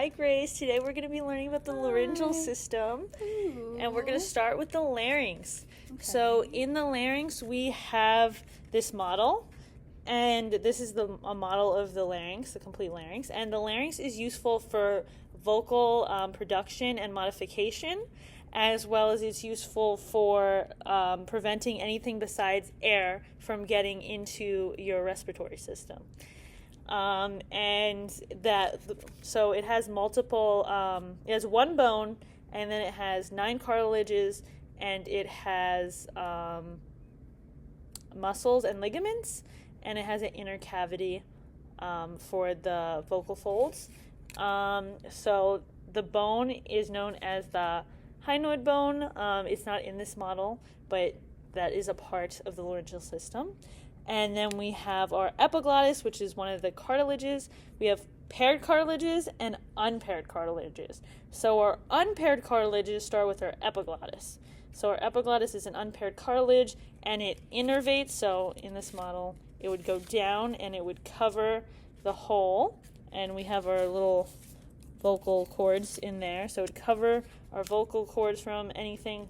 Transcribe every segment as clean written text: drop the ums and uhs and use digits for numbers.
Hi, Grace. Today we're going to be learning about the laryngeal system. And we're going to start with the larynx. Okay. So in the larynx, we have this model. And this is a model of the larynx, the complete larynx. And the larynx is useful for vocal production and modification, as well as it's useful for preventing anything besides air from getting into your respiratory system. So it has multiple, it has one bone, and then it has 9 cartilages, and it has muscles and ligaments, and it has an inner cavity for the vocal folds. So the bone is known as the hyoid bone. It's not in this model, but that is a part of the laryngeal system. And then we have our epiglottis, which is one of the cartilages. We have paired cartilages and unpaired cartilages. So our unpaired cartilages start with our epiglottis. So our epiglottis is an unpaired cartilage, and it innervates. So in this model, it would go down and it would cover the hole. And we have our little vocal cords in there. So it would cover our vocal cords from anything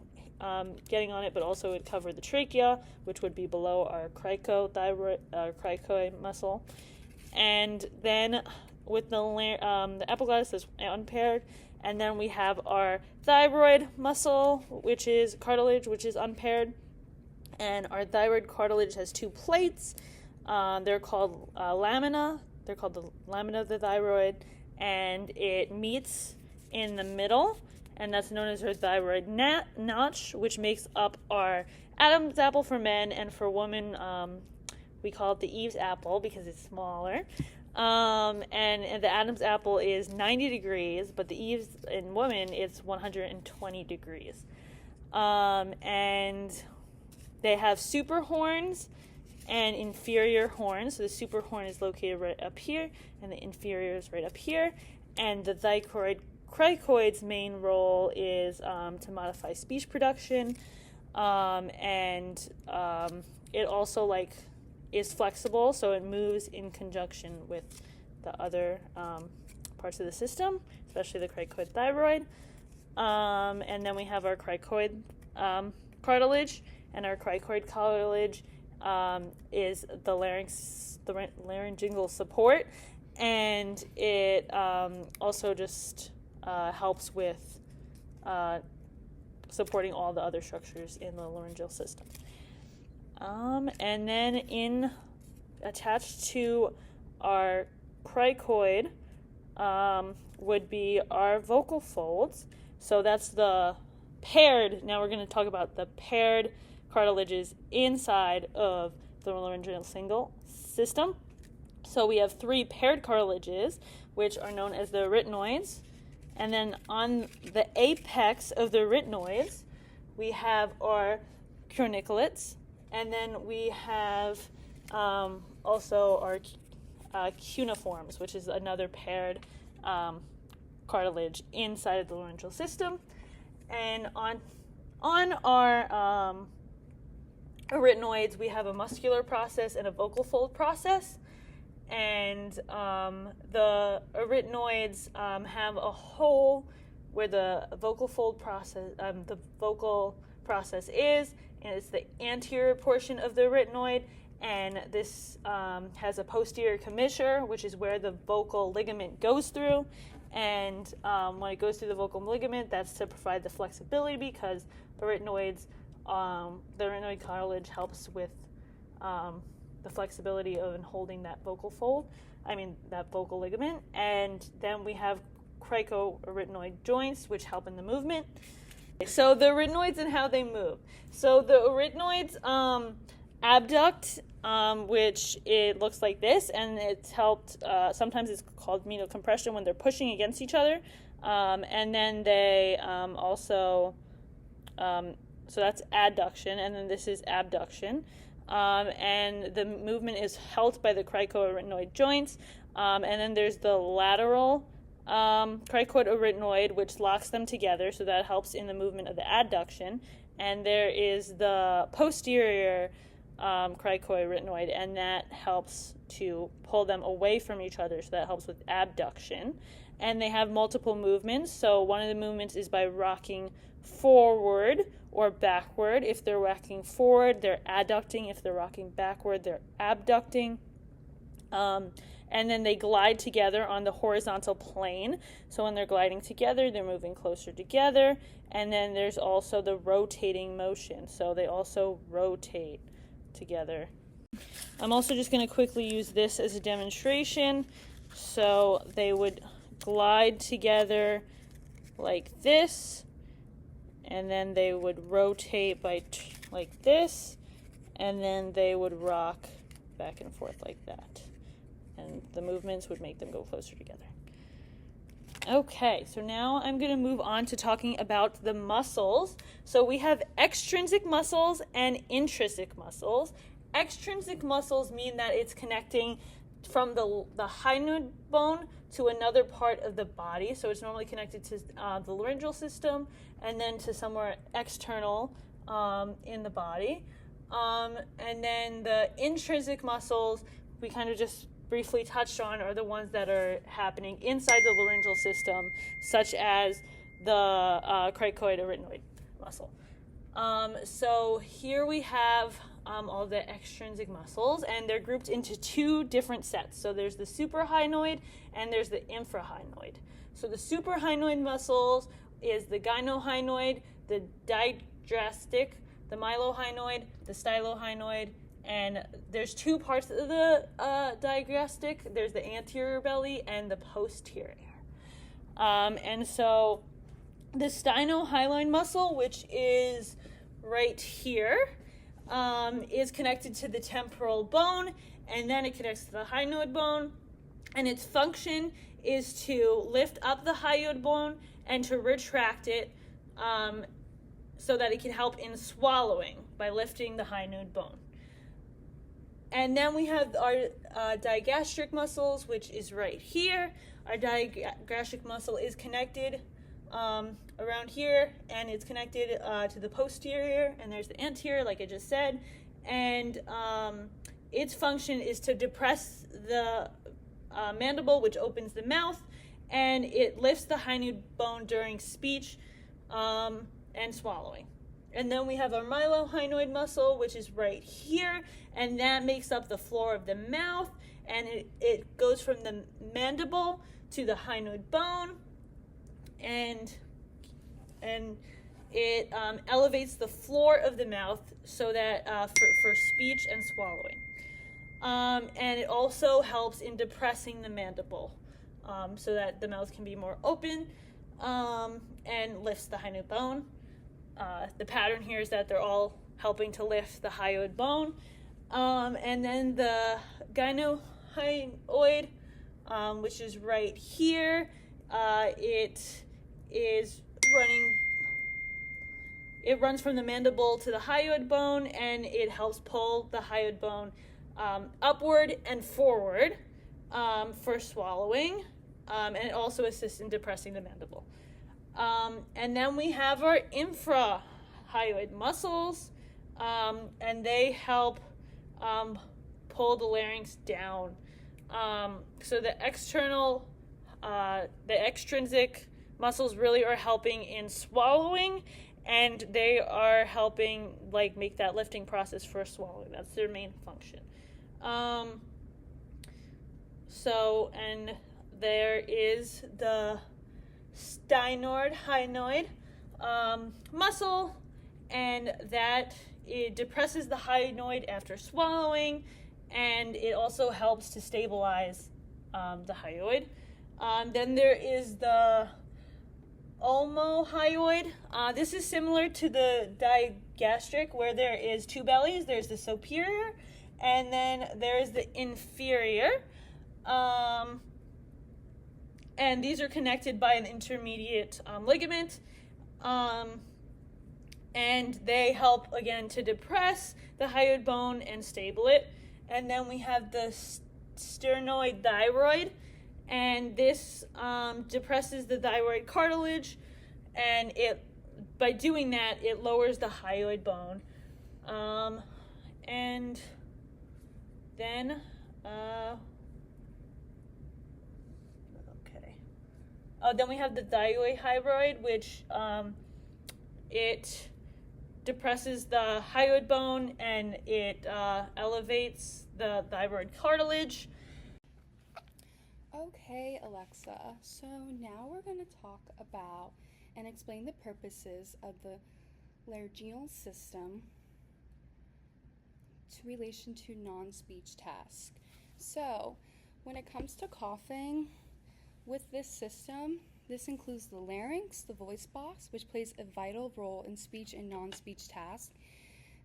getting on it, but also it would cover the trachea, which would be below our cricoid muscle. And then with the epiglottis is unpaired, and then we have our thyroid muscle, which is cartilage, which is unpaired. And our thyroid cartilage has 2 plates. They're called lamina. They're called the lamina of the thyroid, and it meets in the middle, and that's known as our thyroid notch, which makes up our Adam's apple for men, and for women, we call it the Eve's apple because it's smaller. And the Adam's apple is 90 degrees, but the Eve's in women it's 120 degrees. And they have super horns and inferior horns. So the super horn is located right up here, and the inferior is right up here. And the cricoid's main role is to modify speech production, and it also is flexible, so it moves in conjunction with the other parts of the system, especially the cricoid thyroid. And then we have our cricoid cartilage, and our cricoid cartilage is the laryngeal support, and it also just helps with supporting all the other structures in the laryngeal system. And then attached to our cricoid would be our vocal folds. So that's the paired. Now we're going to talk about the paired cartilages inside of the laryngeal system. So we have 3 paired cartilages, which are known as the arytenoids. And then on the apex of the arytenoids, we have our corniculates. And then we have also our cuneiforms, which is another paired cartilage inside of the laryngeal system. And on our arytenoids, we have a muscular process and a vocal fold process. And the arytenoids have a hole where the vocal fold process, the vocal process is, and it's the anterior portion of the arytenoid. And this has a posterior commissure, which is where the vocal ligament goes through. And when it goes through the vocal ligament, that's to provide the flexibility, because the arytenoid cartilage helps with the flexibility of holding that vocal ligament. And then we have cricoarytenoid joints, which help in the movement. So the arytenoids and how they move. So the arytenoids abduct, which it looks like this, and it's helped, sometimes it's called medial compression when they're pushing against each other. And then they also, so that's adduction, and then this is abduction. And the movement is helped by the cricoarytenoid joints. And then there's the lateral cricoarytenoid, which locks them together, so that helps in the movement of the adduction. And there is the posterior cricoarytenoid, and that helps to pull them away from each other, so that helps with abduction. And they have multiple movements. So one of the movements is by rocking forward or backward. If they're rocking forward, they're adducting. If they're rocking backward, they're abducting. And then they glide together on the horizontal plane. So when they're gliding together, they're moving closer together. And then there's also the rotating motion. So they also rotate together. I'm also just going to quickly use this as a demonstration. So they would glide together like this, and then they would rotate by like this, and then they would rock back and forth like that. And the movements would make them go closer together. Okay, so now I'm going to move on to talking about the muscles. So we have extrinsic muscles and intrinsic muscles. Extrinsic muscles mean that it's connecting from the hyoid bone to another part of the body. So it's normally connected to the laryngeal system and then to somewhere external in the body. And then the intrinsic muscles, we kind of just briefly touched on, are the ones that are happening inside the laryngeal system, such as the cricoid-arytenoid muscle. So here we have all the extrinsic muscles, and they're grouped into two different sets. So there's the suprahyoid and there's the infrahyoid. So the suprahyoid muscles is the gynohyoid, the digastric, the mylohyoid, the stylohyoid, and there's two parts of the digastric. There's the anterior belly and the posterior. And so the stylohyoid muscle, which is right here, is connected to the temporal bone, and then it connects to the hyoid bone, and its function is to lift up the hyoid bone and to retract it so that it can help in swallowing by lifting the hyoid bone. And then we have our digastric muscles, which is right here. Our digastric muscle is connected around here, and it's connected to the posterior, and there's the anterior, like I just said. And its function is to depress the mandible, which opens the mouth, and it lifts the hyoid bone during speech and swallowing. And then we have our mylohyoid muscle, which is right here, and that makes up the floor of the mouth, and it goes from the mandible to the hyoid bone, and it elevates the floor of the mouth so that for speech and swallowing. And it also helps in depressing the mandible so that the mouth can be more open and lifts the hyoid bone. The pattern here is that they're all helping to lift the hyoid bone. And then the gynohyoid, which is right here, it runs from the mandible to the hyoid bone, and it helps pull the hyoid bone upward and forward for swallowing, and it also assists in depressing the mandible. And then we have our infrahyoid muscles, and they help pull the larynx down. So the extrinsic muscles really are helping in swallowing, and they are helping make that lifting process for swallowing. That's their main function. And there is the sternocleidomastoid muscle, and that it depresses the hyoid after swallowing, and it also helps to stabilize the hyoid. Then there is the omohyoid. This is similar to the digastric, where there is two bellies. There's the superior, and then there is the inferior. And these are connected by an intermediate ligament. And they help, again, to depress the hyoid bone and stable it. And then we have the sternocleidomastoid, and this depresses the thyroid cartilage, and by doing that, it lowers the hyoid bone. And then Uh, okay. Then we have the dihyoid, which it depresses the hyoid bone and it elevates the thyroid cartilage. Okay, Alexa, so now we're going to talk about and explain the purposes of the laryngeal system to relation to non-speech tasks. So, when it comes to coughing, with this system, this includes the larynx, the voice box, which plays a vital role in speech and non-speech tasks.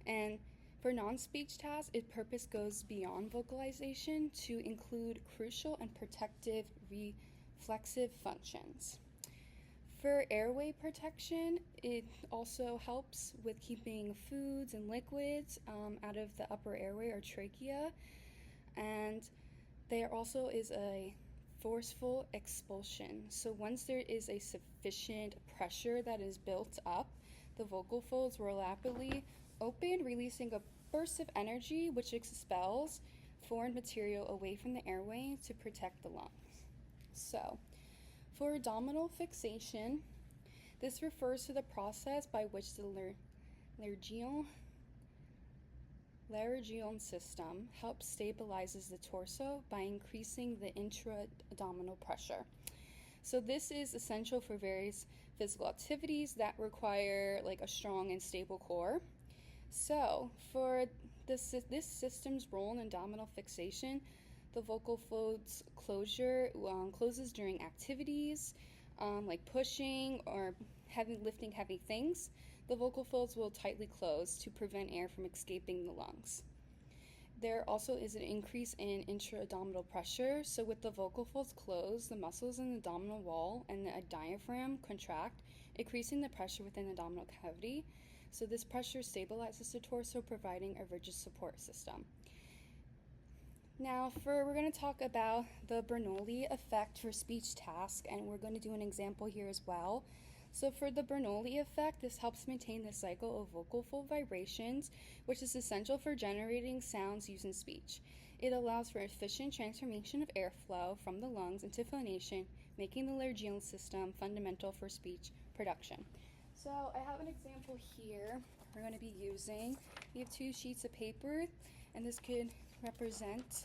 And for non-speech tasks, its purpose goes beyond vocalization to include crucial and protective reflexive functions. For airway protection, it also helps with keeping foods and liquids out of the upper airway or trachea. And there also is a forceful expulsion. So once there is a sufficient pressure that is built up, the vocal folds will rapidly open, releasing a burst of energy which expels foreign material away from the airway to protect the lungs. So, for abdominal fixation, this refers to the process by which the laryngeal system helps stabilizes the torso by increasing the intra-abdominal pressure. So this is essential for various physical activities that require like a strong and stable core. So for this system's role in abdominal fixation, the vocal folds closure closes during activities like pushing or lifting heavy things. The vocal folds will tightly close to prevent air from escaping the lungs. There also is an increase in intra-abdominal pressure. So with the vocal folds closed, the muscles in the abdominal wall and the diaphragm contract, increasing the pressure within the abdominal cavity. So this pressure stabilizes the torso, providing a rigid support system. Now we're going to talk about the Bernoulli effect for speech task, and we're going to do an example here as well. So for the Bernoulli effect, this helps maintain the cycle of vocal fold vibrations, which is essential for generating sounds used in speech. It allows for efficient transformation of airflow from the lungs into phonation, making the laryngeal system fundamental for speech production. So I have an example here we're going to be using. We have 2 sheets of paper, and this could represent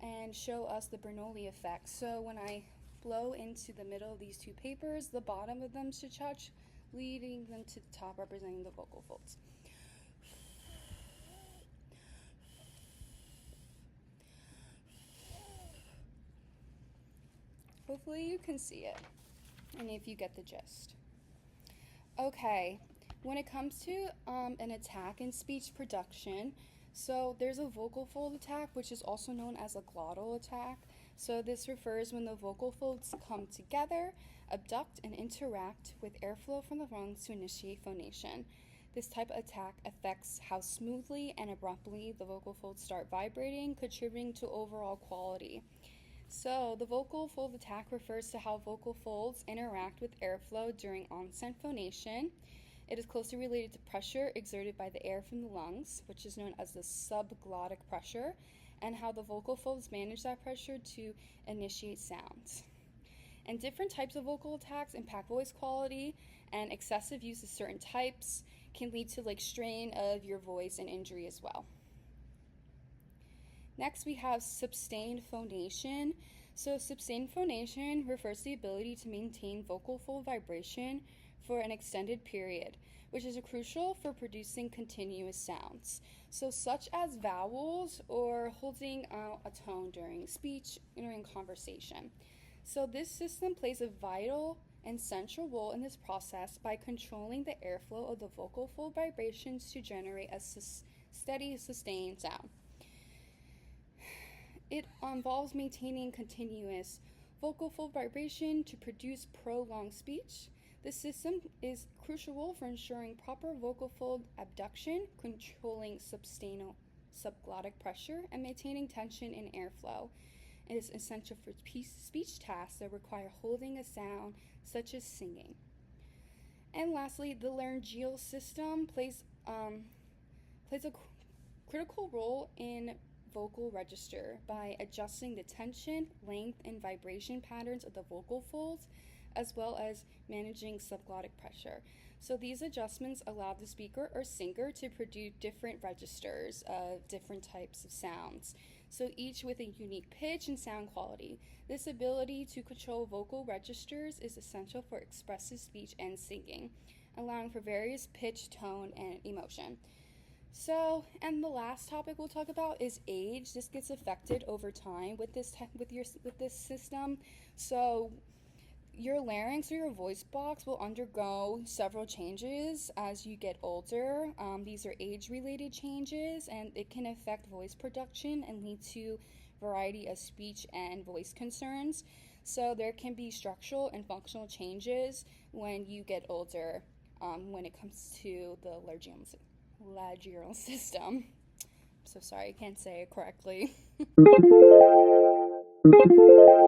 and show us the Bernoulli effect. So when I blow into the middle of these 2 papers, the bottom of them should touch, leading them to the top, representing the vocal folds. Hopefully you can see it, and if you get the gist. Okay, when it comes to an attack in speech production, so there's a vocal fold attack, which is also known as a glottal attack. So this refers when the vocal folds come together, abduct, and interact with airflow from the lungs to initiate phonation. This type of attack affects how smoothly and abruptly the vocal folds start vibrating, contributing to overall quality. So the vocal fold attack refers to how vocal folds interact with airflow during onset phonation. It is closely related to pressure exerted by the air from the lungs, which is known as the subglottic pressure, and how the vocal folds manage that pressure to initiate sounds. And different types of vocal attacks impact voice quality, and excessive use of certain types can lead to strain of your voice and injury as well. Next, we have sustained phonation. So sustained phonation refers to the ability to maintain vocal fold vibration for an extended period, which is crucial for producing continuous sounds, so such as vowels or holding a tone during speech, during conversation. So this system plays a vital and central role in this process by controlling the airflow of the vocal fold vibrations to generate a steady, sustained sound. It involves maintaining continuous vocal fold vibration to produce prolonged speech. This system is crucial for ensuring proper vocal fold abduction, controlling subglottic pressure, and maintaining tension in airflow. It is essential for speech tasks that require holding a sound, such as singing. And lastly, the laryngeal system plays a critical role in vocal register by adjusting the tension, length, and vibration patterns of the vocal folds, as well as managing subglottic pressure. So these adjustments allow the speaker or singer to produce different registers of different types of sounds, so each with a unique pitch and sound quality. This ability to control vocal registers is essential for expressive speech and singing, allowing for various pitch, tone, and emotion. So, and the last topic we'll talk about is age. This gets affected over time with this system. So, your larynx or your voice box will undergo several changes as you get older. These are age-related changes, and it can affect voice production and lead to a variety of speech and voice concerns. So there can be structural and functional changes when you get older when it comes to the laryngeal system. I'm so sorry, I can't say it correctly.